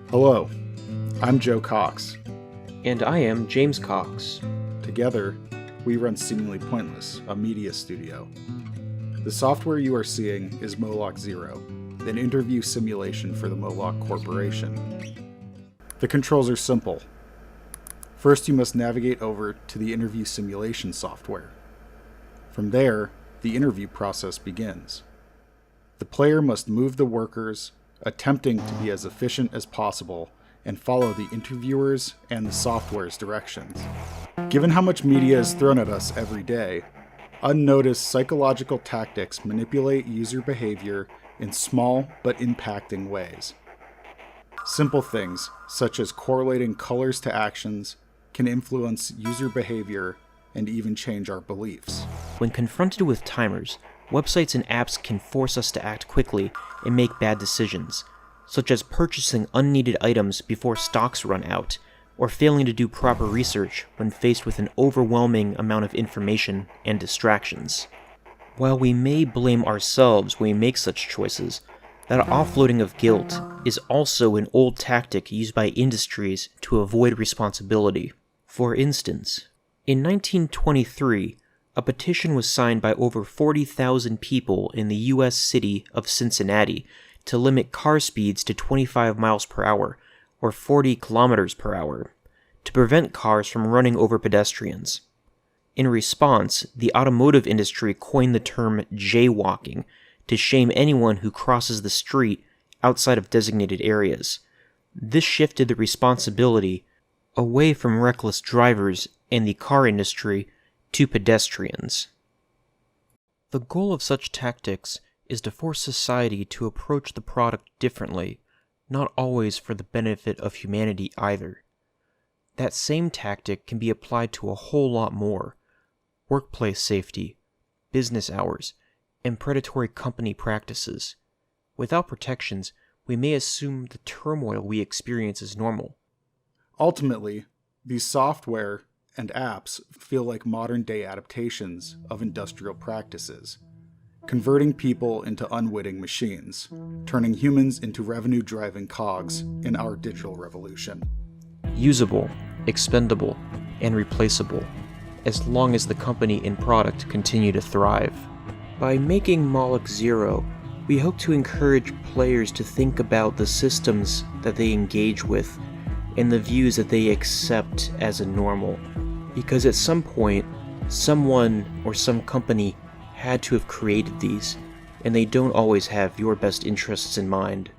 Hello, I'm Joe Cox. And I am James Cox. Together, we run Seemingly Pointless, a media studio. The software you are seeing is Moloch 0, an interview simulation for the Moloch Corporation. The controls are simple. First, you must navigate over to the interview simulation software. From there, the interview process begins. The player must move the workers, attempting to be as efficient as possible and follow the interviewers and the software's directions. Given how much media is thrown at us every day, unnoticed psychological tactics manipulate user behavior in small but impacting ways. Simple things, such as correlating colors to actions, can influence user behavior and even change our beliefs. When confronted with timers, websites and apps can force us to act quickly and make bad decisions, such as purchasing unneeded items before stocks run out, or failing to do proper research when faced with an overwhelming amount of information and distractions. While we may blame ourselves when we make such choices, that offloading of guilt is also an old tactic used by industries to avoid responsibility. For instance, in 1923, a petition was signed by over 40,000 people in the U.S. city of Cincinnati to limit car speeds to 25 miles per hour, or 40 kilometers per hour, to prevent cars from running over pedestrians. In response, the automotive industry coined the term jaywalking to shame anyone who crosses the street outside of designated areas. This shifted the responsibility away from reckless drivers and the car industry to pedestrians. The goal of such tactics is to force society to approach the product differently, not always for the benefit of humanity either. That same tactic can be applied to a whole lot more: workplace safety, business hours, and predatory company practices. Without protections, we may assume the turmoil we experience is normal. Ultimately, these software and apps feel like modern-day adaptations of industrial practices, converting people into unwitting machines, turning humans into revenue-driving cogs in our digital revolution. Usable, expendable, and replaceable, as long as the company and product continue to thrive. By making Moloch 0, we hope to encourage players to think about the systems that they engage with and the views that they accept as a normal, because at some point, someone or some company had to have created these, and they don't always have your best interests in mind.